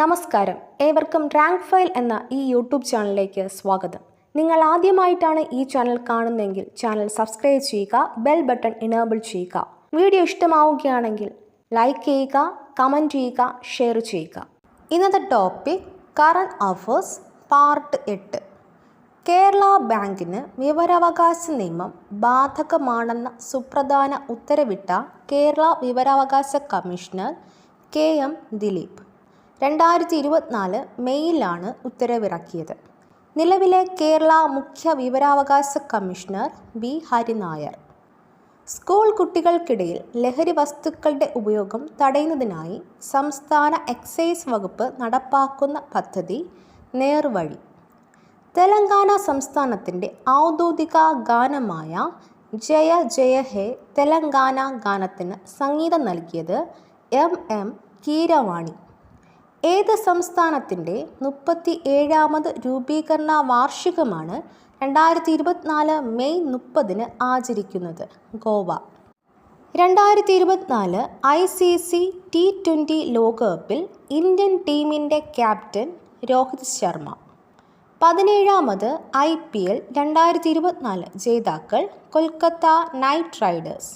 നമസ്കാരം, ഏവർക്കും rank file എന്ന ഈ യൂട്യൂബ് ചാനലിലേക്ക് സ്വാഗതം. നിങ്ങൾ ആദ്യമായിട്ടാണ് ഈ ചാനൽ കാണുന്നതെങ്കിൽ ചാനൽ സബ്സ്ക്രൈബ് ചെയ്യുക, ബെൽ ബട്ടൺ ഇനേബിൾ ചെയ്യുക. വീഡിയോ ഇഷ്ടമാവുകയാണെങ്കിൽ ലൈക്ക് ചെയ്യുക, കമൻറ്റ് ചെയ്യുക, ഷെയർ ചെയ്യുക. ഇന്നത്തെ topic current affairs part 8. Kerala ബാങ്കിന് വിവരാവകാശ നിയമം ബാധകമാണെന്ന സുപ്രധാന ഉത്തരവിട്ട കേരള വിവരാവകാശ കമ്മീഷണർ KM ദിലീപ് 2024 മെയ്യിലാണ് ഉത്തരവിറക്കിയത്. നിലവിലെ കേരള മുഖ്യ വിവരാവകാശ കമ്മീഷണർ B. ഹരിനായർ സ്കൂൾ കുട്ടികൾക്കിടയിൽ ലഹരി വസ്തുക്കളുടെ ഉപയോഗം തടയുന്നതിനായി സംസ്ഥാന എക്സൈസ് വകുപ്പ് നടപ്പാക്കുന്ന പദ്ധതി നേർവഴി. തെലങ്കാന സംസ്ഥാനത്തിൻ്റെ ഔദ്യോഗിക ഗാനമായ ജയ ജയ ഹേ തെലങ്കാന ഗാനത്തിന് സംഗീതം നൽകിയത് M. കീരവാണി. ഏത് സംസ്ഥാനത്തിൻ്റെ 37ാമത് രൂപീകരണ വാർഷികമാണ് 2024 മെയ് 30 ആചരിക്കുന്നത്? ഗോവ. 2024 ICC T20 ലോകകപ്പിൽ ഇന്ത്യൻ ടീമിൻ്റെ ക്യാപ്റ്റൻ രോഹിത് ശർമ്മ. 17ാമത് IPL 2024 ജേതാക്കൾ കൊൽക്കത്ത നൈറ്റ് റൈഡേഴ്സ്.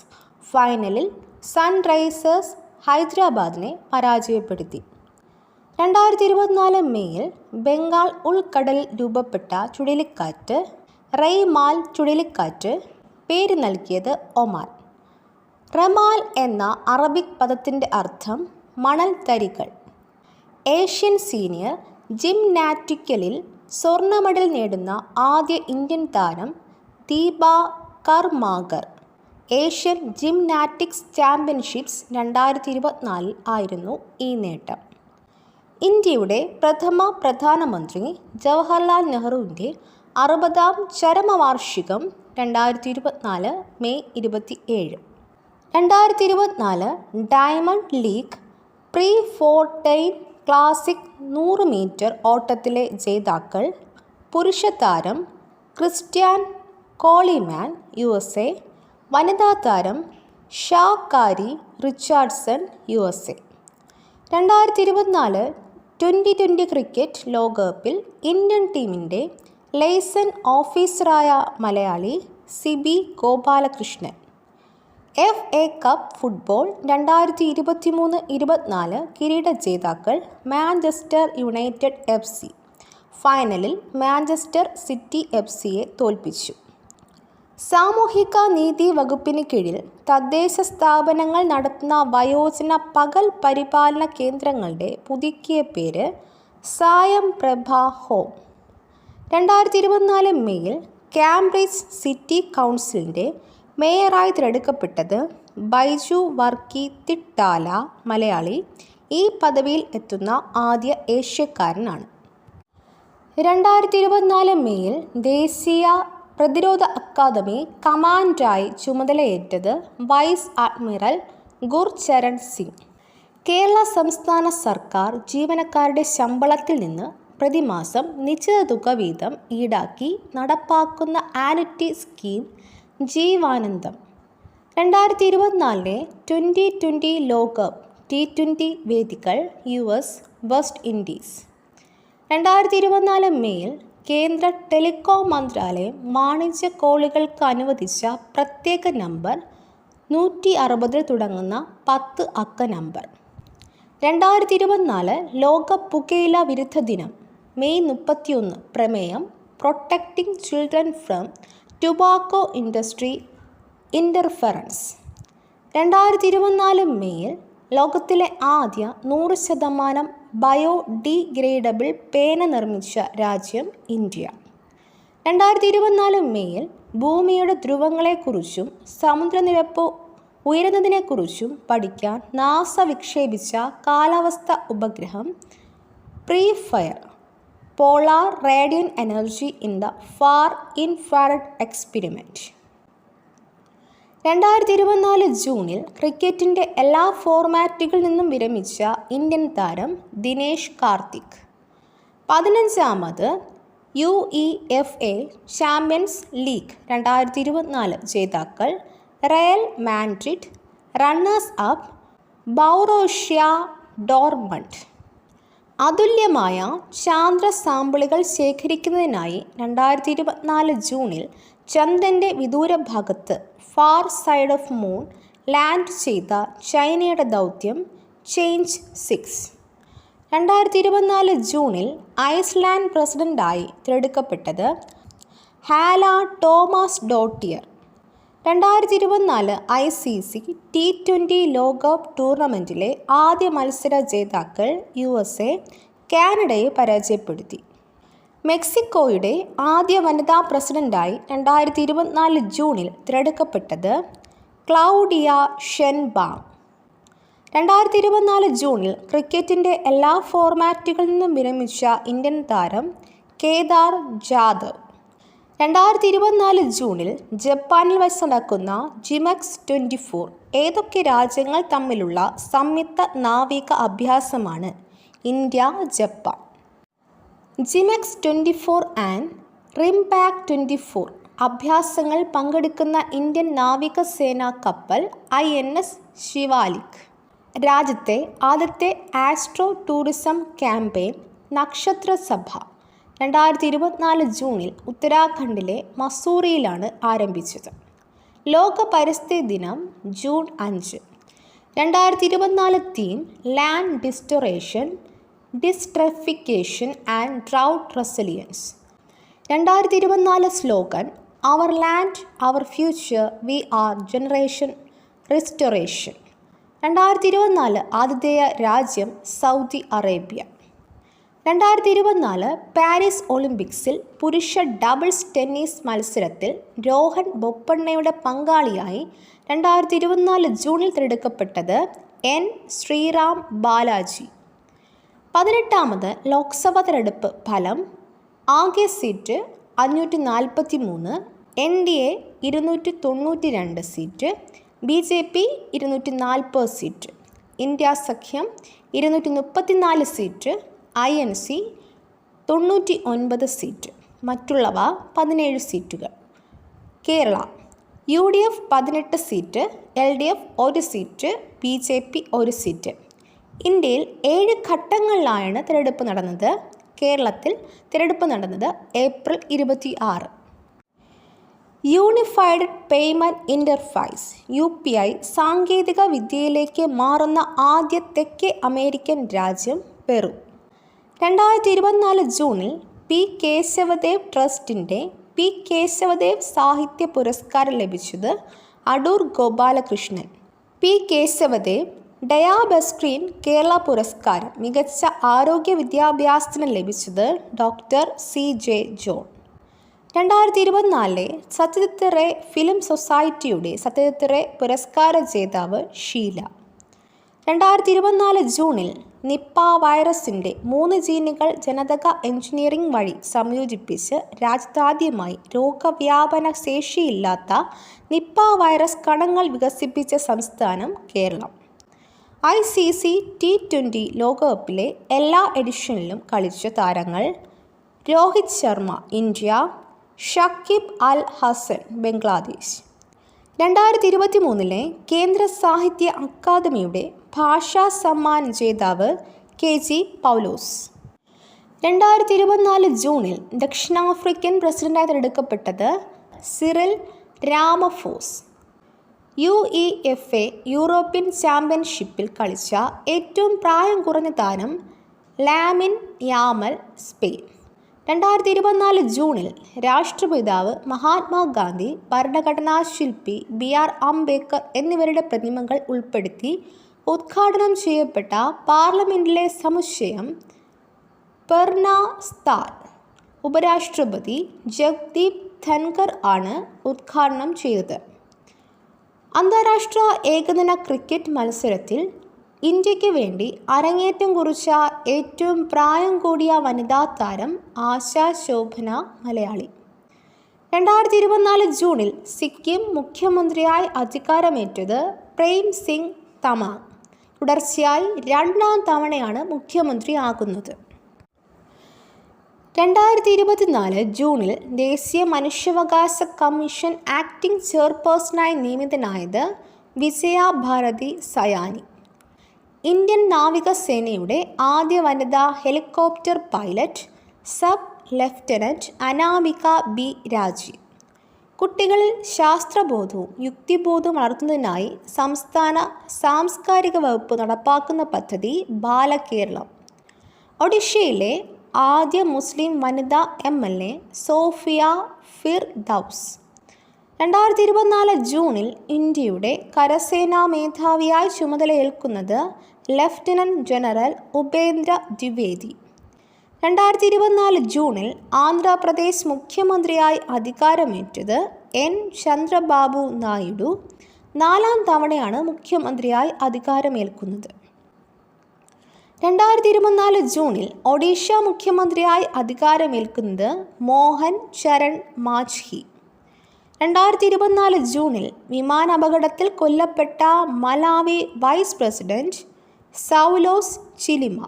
ഫൈനലിൽ സൺറൈസേഴ്സ് ഹൈദരാബാദിനെ പരാജയപ്പെടുത്തി. 2024 മെയ്യിൽ ബംഗാൾ ഉൾക്കടലിൽ രൂപപ്പെട്ട ചുഴലിക്കാറ്റ് റെയ്മാൽ ചുഴലിക്കാറ്റ് പേര് നൽകിയത് ഒമാൻ. റമാൽ എന്ന അറബിക് പദത്തിൻ്റെ അർത്ഥം മണൽ തരികൾ. ഏഷ്യൻ സീനിയർ ജിംനാറ്റിക്കലിൽ സ്വർണ്ണ മെഡൽ നേടുന്ന ആദ്യ ഇന്ത്യൻ താരം Deepa Karmakar. Asian Gymnastics Championships 2024 ആയിരുന്നു ഈ നേട്ടം. ഇന്ത്യയുടെ പ്രഥമ പ്രധാനമന്ത്രി ജവഹർലാൽ നെഹ്റുവിൻ്റെ 60ാം ചരമവാർഷികം 2024 May 27. 2024 Diamond League Prefontaine Classic 100 metre ഓട്ടത്തിലെ ജേതാക്കൾ പുരുഷ താരം ക്രിസ്ത്യാൻ കോളിമാൻ USA, വനിതാ താരം ഷാകാരി റിച്ചാർഡ്സൺ USA. 2024 2020 ക്രിക്കറ്റ് ലോകകപ്പിൽ ഇന്ത്യൻ ടീമിൻ്റെ ലൈസൺ ഓഫീസറായ Malayali Sibi Gopalakrishnan. FA Cup football 2023-24 കിരീട ജേതാക്കൾ മാഞ്ചസ്റ്റർ യുണൈറ്റഡ് FC. ഫൈനലിൽ മാഞ്ചസ്റ്റർ സിറ്റി FCയെ തോൽപ്പിച്ചു. സാമൂഹിക നീതി വകുപ്പിന് കീഴിൽ തദ്ദേശ സ്ഥാപനങ്ങൾ നടത്തുന്ന വയോജന പകൽ പരിപാലന കേന്ദ്രങ്ങളുടെ പുതുക്കിയ പേര് സായം പ്രഭ ഹോം. 2024 മെയ്യിൽ കാംബ്രിഡ്ജ് സിറ്റി കൗൺസിലിൻ്റെ മേയറായി തിരഞ്ഞെടുക്കപ്പെട്ടത് ബൈജു വർക്കി തിട്ടാല മലയാളി ഈ പദവിയിൽ എത്തുന്ന ആദ്യ ഏഷ്യക്കാരനാണ്. 2024 മെയ്യിൽ ദേശീയ പ്രതിരോധ അക്കാദമി കമാൻഡറായി ചുമതലയേറ്റത് വൈസ് അഡ്മിറൽ ഗുർചരൺ സിംഗ്. കേരള സംസ്ഥാന സർക്കാർ ജീവനക്കാരുടെ ശമ്പളത്തിൽ നിന്ന് പ്രതിമാസം നിശ്ചിത തുക വീതം ഈടാക്കി നടപ്പാക്കുന്ന ആനുറ്റി സ്കീം ജീവാനന്ദം. 2024 2020 ലോകകപ്പ് T20 വേദികൾ US, വെസ്റ്റ് ഇൻഡീസ്. 2024 മെയ്യിൽ കേന്ദ്ര ടെലികോം മന്ത്രാലയം വാണിജ്യ കോളുകൾക്ക് അനുവദിച്ച പ്രത്യേക നമ്പർ 160 തുടങ്ങുന്ന 10 അക്ക നമ്പർ. 2024 ലോക പുകയില വിരുദ്ധ ദിനം മെയ് 31. പ്രമേയം protecting children from tobacco industry interference. 2024 മെയ്യിൽ ലോകത്തിലെ ആദ്യ 100% ബയോഡിഗ്രേഡബിൾ പേന നിർമ്മിച്ച രാജ്യം ഇന്ത്യ. 2024 മെയ്യിൽ ഭൂമിയുടെ ധ്രുവങ്ങളെക്കുറിച്ചും സമുദ്രനിരപ്പ് ഉയരുന്നതിനെക്കുറിച്ചും പഠിക്കാൻ നാസ വിക്ഷേപിച്ച കാലാവസ്ഥ ഉപഗ്രഹം PREFIRE polar radiant energy in the far infrared experiment. 2024 ജൂണിൽ ക്രിക്കറ്റിൻ്റെ എല്ലാ ഫോർമാറ്റുകളിൽ നിന്നും വിരമിച്ച ഇന്ത്യൻ താരം ദിനേശ് കാർത്തിക്. 15ാമത് UEFA ചാമ്പ്യൻസ് ലീഗ് 2024 ജേതാക്കൾ Real Madrid. Runners up Borussia Dortmund. അതുല്യമായ ചാന്ദ്ര സാമ്പിളുകൾ ശേഖരിക്കുന്നതിനായി 2024 ജൂണിൽ ചന്ദ്രൻ്റെ വിദൂര ഭാഗത്ത് far side of moon land ചെയ്ത ചൈനയുടെ ദൗത്യം ചേഞ്ച് 6. 2024 ജൂണിൽ ഐസ്ലാൻഡ് പ്രസിഡന്റായി തിരഞ്ഞെടുക്കപ്പെട്ടത് ഹാല ടോമസ് ഡോട്ടിയർ. 2024 ICC T20 ലോകകപ്പ് ടൂർണമെൻറ്റിലെ ആദ്യ മത്സര ജേതാക്കൾ USA കാനഡയെ പരാജയപ്പെടുത്തി. മെക്സിക്കോയുടെ ആദ്യ വനിതാ പ്രസിഡന്റായി 2024 ജൂണിൽ തിരഞ്ഞെടുക്കപ്പെട്ടത് ക്ലൗഡിയ ഷെൻബാം. 2024 ജൂണിൽ ക്രിക്കറ്റിൻ്റെ എല്ലാ ഫോർമാറ്റുകളിൽ നിന്നും വിരമിച്ച ഇന്ത്യൻ താരം കേദാർ ജാദവ്. 2024 ജൂണിൽ ജപ്പാനിൽ വച്ച് നടക്കുന്ന ജിമെക്സ് 24 ഏതൊക്കെ രാജ്യങ്ങൾ തമ്മിലുള്ള സംയുക്ത നാവിക അഭ്യാസമാണ്? India, Japan. JIMEX 24 and RIMPAC 24 അഭ്യാസങ്ങൾ പങ്കെടുക്കുന്ന ഇന്ത്യൻ നാവികസേനാ കപ്പൽ INS ശിവാലിക്. രാജ്യത്തെ ആദ്യത്തെ ആസ്ട്രോ ടൂറിസം ക്യാമ്പയിൻ നക്ഷത്ര സഭ 2024 ജൂണിൽ ഉത്തരാഖണ്ഡിലെ മസൂറിയിലാണ് ആരംഭിച്ചത്. ലോക പരിസ്ഥിതി ദിനം June 5. 2024 theme land restoration, desertification and drought resilience. 2024 slogan our land our future we are generation restoration. 2024 ആതിഥേയ രാജ്യം സൗദി അറേബ്യ. 2024 പാരീസ് ഒളിമ്പിക്സിൽ പുരുഷ ഡബിൾസ് ടെന്നീസ് മത്സരത്തിൽ രോഹൻ ബൊപ്പണ്ണയുടെ പങ്കാളിയായി 2024 ജൂണിൽ തിരഞ്ഞെടുക്കപ്പെട്ടത് N ശ്രീറാം ബാലാജി. 18ാമത് ലോക്സഭാ തിരഞ്ഞെടുപ്പ് ഫലം. ആകെ seat 543, NDA 292 seat, BJP 240 seat, India സഖ്യം 234 സീറ്റ്, INC 99 സീറ്റ്, മറ്റുള്ളവ 17 സീറ്റുകൾ. Kerala UDF 18 seat, LDF 1 seat, BJP 1 seat. ഇന്ത്യയിൽ 7 ഘട്ടങ്ങളിലാണ് തിരഞ്ഞെടുപ്പ് നടന്നത്. കേരളത്തിൽ തിരഞ്ഞെടുപ്പ് നടന്നത് April 26. Unified payment interface UPI സാങ്കേതിക വിദ്യയിലേക്ക് മാറുന്ന ആദ്യ തെക്കേ അമേരിക്കൻ രാജ്യം പെറു. 2024 ജൂണിൽ P. കേശവദേവ് ട്രസ്റ്റിൻ്റെ P. കേശവദേവ് സാഹിത്യ പുരസ്കാരം ലഭിച്ചത് അടൂർ ഗോപാലകൃഷ്ണൻ. P. കേശവദേവ് ഡയാബസ്ക്രീൻ കേരള പുരസ്കാരം മികച്ച ആരോഗ്യ വിദ്യാഭ്യാസത്തിന് ലഭിച്ചത് doctor CJ John. 2024 Satyajit Ray film സൊസൈറ്റിയുടെ സത്യജിത്ത് റേ പുരസ്കാര ജേതാവ് ഷീല. 2024 ജൂണിൽ നിപ്പ വൈറസിൻ്റെ 3 ജീനുകൾ ജനിതക എഞ്ചിനീയറിംഗ് വഴി സംയോജിപ്പിച്ച് രാജ്യത്താദ്യമായി രോഗവ്യാപന ശേഷിയില്ലാത്ത നിപ്പ വൈറസ് കണങ്ങൾ വികസിപ്പിച്ച സംസ്ഥാനം കേരളം. ICC T20 ലോകകപ്പിലെ എല്ലാ എഡിഷനിലും കളിച്ച താരങ്ങൾ: രോഹിത് ശർമ്മ ഇന്ത്യ, ഷക്കീബ് അൽ ഹസൻ ബംഗ്ലാദേശ്. 2023 കേന്ദ്ര സാഹിത്യ അക്കാദമിയുടെ ഭാഷാ സമ്മാൻ ജേതാവ് KG പൗലോസ്. 2024 ജൂണിൽ ദക്ഷിണാഫ്രിക്കൻ പ്രസിഡന്റായി തിരഞ്ഞെടുക്കപ്പെട്ടത് സിറിൽ രാമഫോസ്. UEFA യൂറോപ്യൻ ചാമ്പ്യൻഷിപ്പിൽ കളിച്ച ഏറ്റവും പ്രായം കുറഞ്ഞ താരം ലാമിൻ യാമൽ സ്പെയിൻ. 2024 ജൂണിൽ രാഷ്ട്രപിതാവ് മഹാത്മാഗാന്ധി, ഭരണഘടനാ ശില്പി BR അംബേദ്കർ എന്നിവരുടെ പ്രതിമകൾ ഉൾപ്പെടുത്തി ഉദ്ഘാടനം ചെയ്യപ്പെട്ട പാർലമെൻറ്റിലെ സമുച്ചയം പെർനാസ്താൻ ഉപരാഷ്ട്രപതി ജഗ്ദീപ് ധൻകർ ആണ് ഉദ്ഘാടനം ചെയ്തത്. അന്താരാഷ്ട്ര ഏകദിന ക്രിക്കറ്റ് മത്സരത്തിൽ ഇന്ത്യയ്ക്ക് വേണ്ടി അരങ്ങേറ്റം കുറിച്ച ഏറ്റവും പ്രായം കൂടിയ വനിതാ താരം ആശാ ശോഭന മലയാളി. 2024 ജൂണിൽ സിക്കിം മുഖ്യമന്ത്രിയായി അധികാരമേറ്റത് പ്രേം സിംഗ് തമാങ്. തുടർച്ചയായി 2ാം തവണയാണ് മുഖ്യമന്ത്രിയാകുന്നത്. 2024 ജൂണിൽ ദേശീയ മനുഷ്യാവകാശ കമ്മീഷൻ ആക്ടിംഗ് ചെയർപേഴ്സണായി നിയമിതനായത് വിജയ ഭാരതി സയാനി. ഇന്ത്യൻ നാവികസേനയുടെ ആദ്യ വനിതാ helicopter pilot sub lieutenant Anamika B Rajeev. കുട്ടികളിൽ ശാസ്ത്രബോധവും യുക്തിബോധവും വളർത്തുന്നതിനായി സംസ്ഥാന സാംസ്കാരിക വകുപ്പ് നടപ്പാക്കുന്ന പദ്ധതി ബാലകേരളം. ഒഡീഷയിലെ ആദ്യ മുസ്ലിം വനിതാ MLA സോഫിയ ഫിർദൌസ്. 2024 ജൂണിൽ ഇന്ത്യയുടെ കരസേനാ മേധാവിയായി ചുമതലയേൽക്കുന്നത് ലഫ്റ്റനന്റ് ജനറൽ ഉപേന്ദ്ര ദ്വിവേദി. 2024 ജൂണിൽ ആന്ധ്രാപ്രദേശ് മുഖ്യമന്ത്രിയായി അധികാരമേറ്റത് N ചന്ദ്രബാബു നായിഡു 4ാം തവണയാണ് മുഖ്യമന്ത്രിയായി അധികാരമേൽക്കുന്നത്. 2024 ജൂണിൽ ഒഡീഷ മുഖ്യമന്ത്രിയായി അധികാരമേൽക്കുന്നത് മോഹൻ ചരൺ മാഝി. 2024 ജൂണിൽ വിമാനാപകടത്തിൽ കൊല്ലപ്പെട്ട Malawi vice president Saulos Chilima.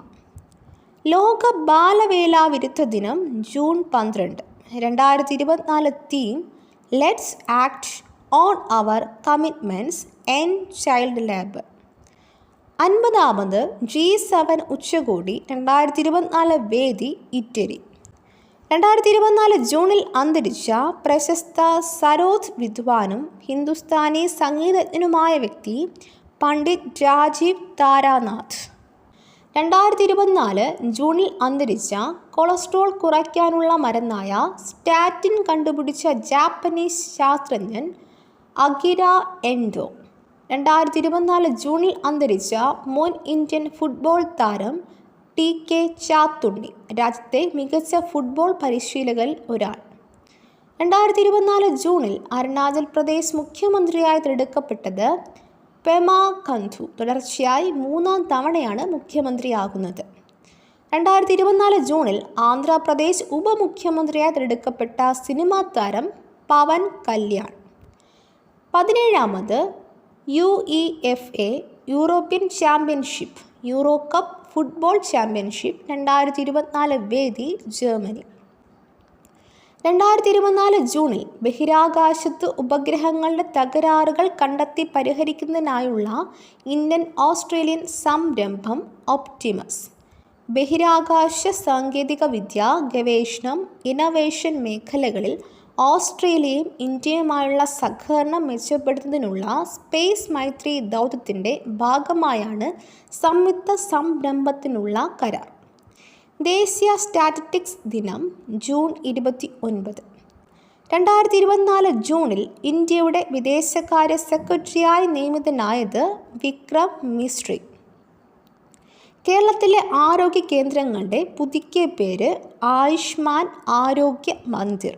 ലോക ബാലവേല വിരുദ്ധ ദിനം June 12. 2024 theme let's act on our commitments end child labour. 50ാമത് G7 ഉച്ചകോടി 2024 വേദി ഇറ്റലി. 2024 ജൂണിൽ അന്തരിച്ച പ്രശസ്ത സരോദ് വിദ്വാനും ഹിന്ദുസ്ഥാനി സംഗീതജ്ഞനുമായ വ്യക്തി പണ്ഡിറ്റ് രാജീവ് താരാനാഥ്. 2024 ജൂണിൽ അന്തരിച്ച കൊളസ്ട്രോൾ കുറയ്ക്കാനുള്ള മരുന്നായ സ്റ്റാറ്റിൻ കണ്ടുപിടിച്ച ജാപ്പനീസ് ശാസ്ത്രജ്ഞൻ അകിര എൻഡോ. 2024 ജൂണിൽ അന്തരിച്ച മുൻ ഇന്ത്യൻ ഫുട്ബോൾ താരം TK ചാത്തുണ്ണി, രാജ്യത്തെ മികച്ച ഫുട്ബോൾ പരിശീലകരിൽ ഒരാൾ. 2024 ജൂണിൽ അരുണാചൽ പ്രദേശ് മുഖ്യമന്ത്രിയായി തിരഞ്ഞെടുക്കപ്പെട്ടത് പെമ ഖണ്ഡു തുടർച്ചയായി 3ാം തവണയാണ് മുഖ്യമന്ത്രിയാകുന്നത്. 2024 ജൂണിൽ ആന്ധ്രാപ്രദേശ് ഉപമുഖ്യമന്ത്രിയായി തിരഞ്ഞെടുക്കപ്പെട്ട സിനിമാ താരം പവൻ കല്യാൺ. 17ാമത് UEFA European championship euro cup football championship 2024 വേദി ജർമ്മനി. 2024 ജൂണിൽ ബഹിരാകാശത്ത് ഉപഗ്രഹങ്ങളുടെ തകരാറുകൾ കണ്ടെത്തി പരിഹരിക്കുന്നതിനായുള്ള ഇന്ത്യൻ ഓസ്ട്രേലിയൻ സംരംഭം ഒപ്റ്റിമസ്. ബഹിരാകാശ സാങ്കേതികവിദ്യ ഗവേഷണം ഇന്നൊവേഷൻ മേഖലകളിൽ ഓസ്ട്രേലിയയും ഇന്ത്യയുമായുള്ള സഹകരണം മെച്ചപ്പെടുത്തുന്നതിനുള്ള സ്പേസ് മൈത്രി ദൗത്യത്തിൻ്റെ ഭാഗമായാണ് സംയുക്ത സംരംഭത്തിനുള്ള കരാർ. ദേശീയ സ്റ്റാറ്റിസ്റ്റിക്സ് ദിനം ജൂൺ 29. 2024 ജൂണിൽ ഇന്ത്യയുടെ വിദേശകാര്യ സെക്രട്ടറിയായി നിയമിതനായത് വിക്രം മിശ്രി. കേരളത്തിലെ ആരോഗ്യ കേന്ദ്രങ്ങളുടെ പുതുക്കിയ പേര് ആയുഷ്മാൻ ആരോഗ്യ മന്ദിർ.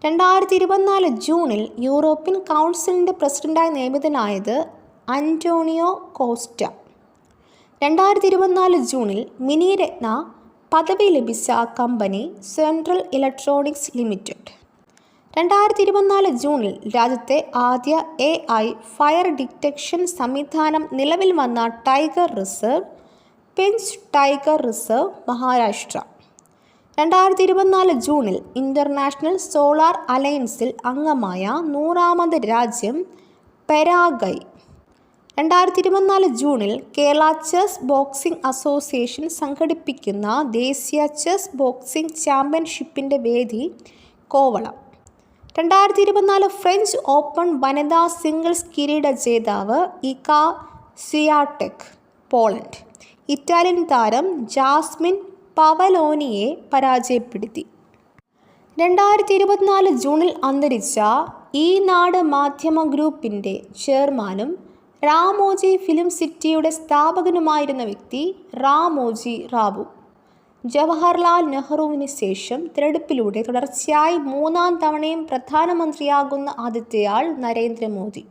2024 ജൂണിൽ യൂറോപ്യൻ കൗൺസിലിൻ്റെ പ്രസിഡന്റായി നിയമിതനായത് അന്റോണിയോ കോസ്റ്റ. 2024 ജൂണിൽ മിനിരത്ന പദവി ലഭിച്ച കമ്പനി സെൻട്രൽ ഇലക്ട്രോണിക്സ് ലിമിറ്റഡ്. 2024 ജൂണിൽ രാജ്യത്തെ ആദ്യ AI ഫയർ ഡിറ്റക്ഷൻ സംവിധാനം നിലവിൽ വന്ന tiger reserve Pench tiger reserve Maharashtra. 2024 ജൂണിൽ ഇൻ്റർനാഷണൽ സോളാർ അലയൻസിൽ അംഗമായ 100ാമത് രാജ്യം പരാഗ്വേ. 2024 ജൂണിൽ കേരള ചെസ് ബോക്സിംഗ് അസോസിയേഷൻ സംഘടിപ്പിക്കുന്ന ദേശീയ ചെസ് ബോക്സിംഗ് ചാമ്പ്യൻഷിപ്പിൻ്റെ വേദി കോവളം. 2024 ഫ്രഞ്ച് ഓപ്പൺ വനിതാ സിംഗിൾസ് കിരീട ജേതാവ് ഇഗ സ്വിയാടെക് പോളണ്ട്. ഇറ്റാലിയൻ താരം ജാസ്മിൻ പവലോനിയെ പരാജയപ്പെടുത്തി. 2024 ജൂണിൽ അന്തരിച്ച ഈനാട് മാധ്യമ ഗ്രൂപ്പിൻ്റെ ചെയർമാനും രാമോജി ഫിലിം സിറ്റിയുടെ സ്ഥാപകനുമായിരുന്ന വ്യക്തി രാമോജി റാവു. ജവഹർലാൽ നെഹ്റുവിന് ശേഷം തിരഞ്ഞെടുപ്പിലൂടെ തുടർച്ചയായി 3ാം തവണയും പ്രധാനമന്ത്രിയാകുന്ന ആദ്യത്തെയാൾ നരേന്ദ്രമോദി.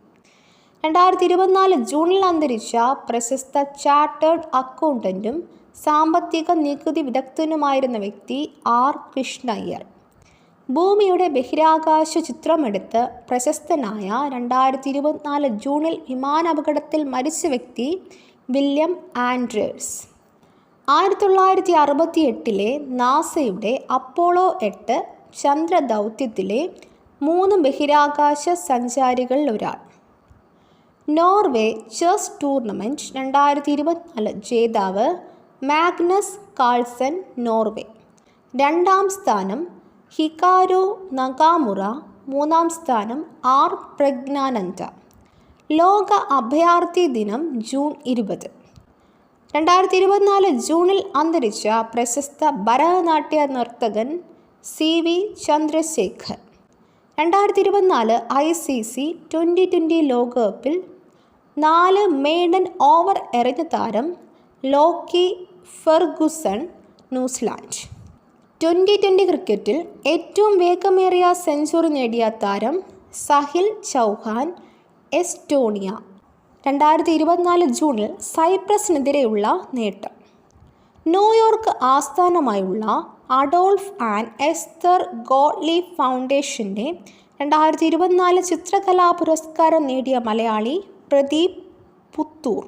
2024 ജൂണിൽ അന്തരിച്ച പ്രശസ്ത ചാർട്ടേഡ് അക്കൗണ്ടൻറ്റും സാമ്പത്തിക നികുതി വിദഗ്ധനുമായിരുന്ന വ്യക്തി R കൃഷ്ണയ്യർ. ഭൂമിയുടെ ബഹിരാകാശ ചിത്രമെടുത്ത് പ്രശസ്തനായ 2024 ജൂണിൽ വിമാനാപകടത്തിൽ മരിച്ച വ്യക്തി വില്യം ആൻഡ്രേഴ്സ്. 1968 നാസയുടെ അപ്പോളോ 8 ചന്ദ്രദൗത്യത്തിലെ 3 ബഹിരാകാശ സഞ്ചാരികളിൽ ഒരാൾ. നോർവേ ചെസ് ടൂർണമെൻറ്റ് 2024 ജേതാവ് മാഗ്നസ് കാൾസൻ നോർവേ. 2ാം സ്ഥാനം ഹികാരു നഗാമുറ. 3ാം സ്ഥാനം ആർ പ്രജ്ഞാനന്ദ. ലോക അഭയാർത്ഥി ദിനം ജൂൺ 20. 2024 ജൂണിൽ അന്തരിച്ച പ്രശസ്ത ഭരതനാട്യ നർത്തകൻ CV ചന്ദ്രശേഖർ. 2024 ICC T20 ലോകകപ്പിൽ 4 മെയ്ഡൻ ഓവർ എറിഞ്ഞ താരം ലോക്കി ഫെർഗുസൺ, ന്യൂസിലാൻഡ്. 2020 ക്രിക്കറ്റിൽ ഏറ്റവും വേഗമേറിയ സെഞ്ചുറി നേടിയ താരം സഹിൽ ചൗഹാൻ, എസ്റ്റോണിയ. 2024 ജൂണിൽ സൈപ്രസിനെതിരെയുള്ള നേട്ടം. ന്യൂയോർക്ക് ആസ്ഥാനമായുള്ള അഡോൾഫ് ആൻഡ് എസ്തർ ഗോട്ട്ലീബ് ഫൗണ്ടേഷൻ്റെ 2024 ചിത്രകലാ പുരസ്കാരം നേടിയ മലയാളി പ്രദീപ് പുത്തൂർ.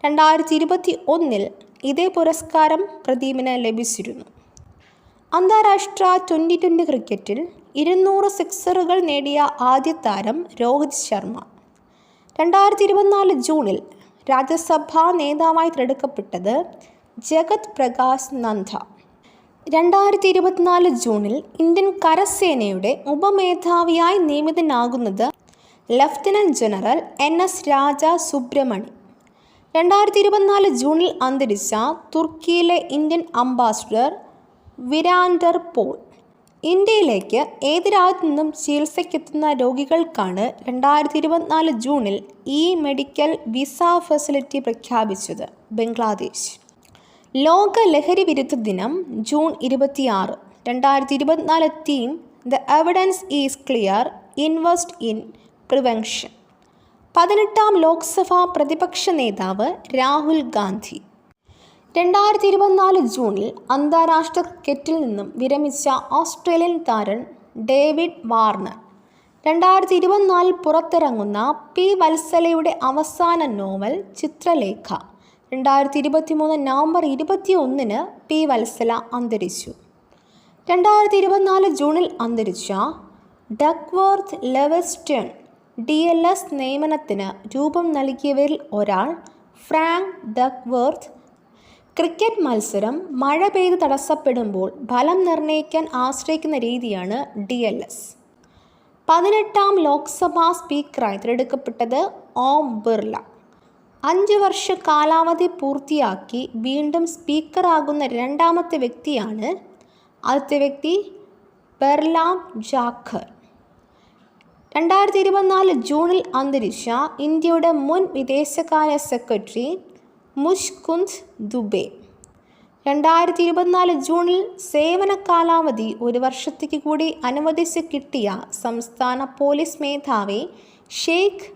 2021 ഇതേ പുരസ്കാരം പ്രദീപിന് ലഭിച്ചിരുന്നു. അന്താരാഷ്ട്ര T20 ക്രിക്കറ്റിൽ 200 സിക്സറുകൾ നേടിയ ആദ്യ താരം രോഹിത് ശർമ്മ. 2024 ജൂണിൽ രാജ്യസഭാ നേതാവായി തിരഞ്ഞെടുക്കപ്പെട്ടത് ജഗത് പ്രകാശ് നന്ദ. 2024 ജൂണിൽ ഇന്ത്യൻ കരസേനയുടെ ഉപമേധാവിയായി നിയമിതനാകുന്നത് ലഫ്റ്റനന്റ് ജനറൽ NS രാജ സുബ്രഹ്മണി. 2024 ജൂണിൽ അന്തരിച്ച തുർക്കിയിലെ ഇന്ത്യൻ അംബാസഡർ വിരാൻഡർ പോൾ. ഇന്ത്യയിലേക്ക് ഏത് രാജ്യത്തു നിന്നും ചികിത്സയ്ക്കെത്തുന്ന രോഗികൾക്കാണ് 2024 ജൂണിൽ മെഡിക്കൽ വിസ ഫെസിലിറ്റി പ്രഖ്യാപിച്ചത് ബംഗ്ലാദേശ്. ലോക ലഹരി വിരുദ്ധ ദിനം June 26. 2024 theme the evidence is clear, invest in prevention. 18ാം Lok Sabha പ്രതിപക്ഷ നേതാവ് രാഹുൽ ഗാന്ധി. 2024 ജൂണിൽ അന്താരാഷ്ട്ര ക്രിക്കറ്റിൽ നിന്നും വിരമിച്ച ഓസ്ട്രേലിയൻ താരം ഡേവിഡ് വാർണർ. 2024 പുറത്തിറങ്ങുന്ന P. വത്സലയുടെ അവസാന novel Chitralekha. 2023 November 21 P. Vatsala അന്തരിച്ചു. 2024 ജൂണിൽ അന്തരിച്ച ഡക്വർത്ത് ലെവസ്റ്റൺ DLS നിയമനത്തിന് രൂപം നൽകിയവരിൽ ഒരാൾ ഫ്രാങ്ക് ഡക്വർത്ത്. ക്രിക്കറ്റ് മത്സരം മഴ പെയ്ത് തടസ്സപ്പെടുമ്പോൾ ഫലം നിർണ്ണയിക്കാൻ ആശ്രയിക്കുന്ന രീതിയാണ് DLS. 18ാം ലോക്സഭാ സ്പീക്കറായി തിരഞ്ഞെടുക്കപ്പെട്ടത് ഓം ബിർള. 5 വർഷ കാലാവധി പൂർത്തിയാക്കി വീണ്ടും സ്പീക്കറാകുന്ന രണ്ടാമത്തെ വ്യക്തിയാണ്. ആദ്യത്തെ വ്യക്തി ബെർലാം ജാഖർ. 2024 ജൂണിൽ അന്തരിച്ച ഇന്ത്യയുടെ മുൻ വിദേശകാര്യ സെക്രട്ടറി മുഷ്കുന്ദ് ദുബെ. 2024 ജൂണിൽ സേവന കാലാവധി 1 വർഷത്തേക്ക് കൂടി അനുവദിച്ച് കിട്ടിയ സംസ്ഥാന പോലീസ് മേധാവി ഷെയ്ഖ്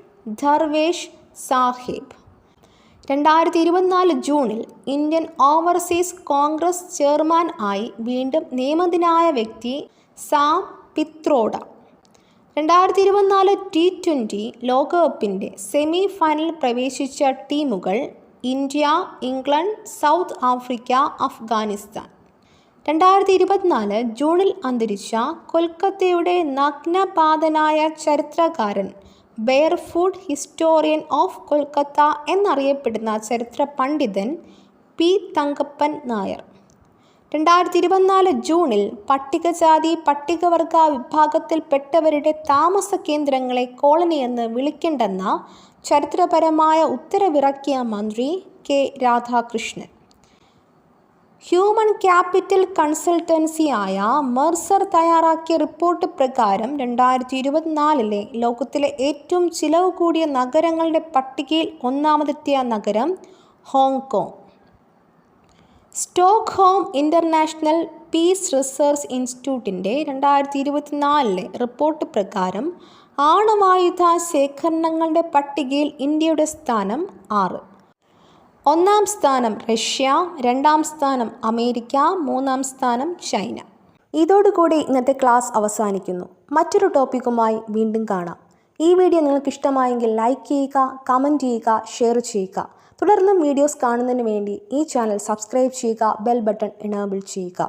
ധർവേഷ് സാഹിബ്. 2024 ജൂണിൽ ഇന്ത്യൻ ഓവർസീസ് കോൺഗ്രസ് ചെയർമാൻ ആയി വീണ്ടും നിയമിതനായ വ്യക്തി Sam Pitroda. 2024 T20 ലോകകപ്പിൻ്റെ semi final പ്രവേശിച്ച ടീമുകൾ India, England, south Africa, Afghanistan. 2024 ജൂണിൽ അന്തരിച്ച കൊൽക്കത്തയുടെ നഗ്നപാതനായ ചരിത്രകാരൻ, ബെയർഫുട്ട് ഹിസ്റ്റോറിയൻ ഓഫ് കൊൽക്കത്ത എന്നറിയപ്പെടുന്ന ചരിത്ര പണ്ഡിതൻ P. തങ്കപ്പൻ നായർ. 2024 ജൂണിൽ പട്ടികജാതി പട്ടികവർഗ വിഭാഗത്തിൽപ്പെട്ടവരുടെ താമസ കേന്ദ്രങ്ങളെ കോളനി എന്ന് വിളിക്കേണ്ടെന്ന ചരിത്രപരമായ ഉത്തരവിറക്കിയ മന്ത്രി K. രാധാകൃഷ്ണൻ. ഹ്യൂമൻ ക്യാപിറ്റൽ കൺസൾട്ടൻസിയായ മെർസർ തയ്യാറാക്കിയ റിപ്പോർട്ട് പ്രകാരം 2024 ലോകത്തിലെ ഏറ്റവും ചിലവ് കൂടിയ നഗരങ്ങളുടെ പട്ടികയിൽ ഒന്നാമതെത്തിയ നഗരം Hong Kong. Stockholm international peace research ഇൻസ്റ്റിറ്റ്യൂട്ടിൻ്റെ 2024 റിപ്പോർട്ട് പ്രകാരം ആണവായുധ ശേഖരണങ്ങളുടെ പട്ടികയിൽ ഇന്ത്യയുടെ സ്ഥാനം 6. 1-ാം സ്ഥാനം റഷ്യ, 2-ാം സ്ഥാനം അമേരിക്ക, 3-ാം സ്ഥാനം ചൈന. ഇതോടുകൂടി ഇന്നത്തെ ക്ലാസ് അവസാനിക്കുന്നു. മറ്റൊരു ടോപ്പിക്കുമായി വീണ്ടും കാണാം. ഈ വീഡിയോ നിങ്ങൾക്ക് ഇഷ്ടമായെങ്കിൽ ലൈക്ക് ചെയ്യുക, കമൻറ്റ് ചെയ്യുക, ഷെയർ ചെയ്യുക. തുടർന്നും വീഡിയോസ് കാണുന്നതിന് വേണ്ടി ഈ ചാനൽ സബ്സ്ക്രൈബ് ചെയ്യുക, ബെൽ ബട്ടൺ എനേബിൾ ചെയ്യുക.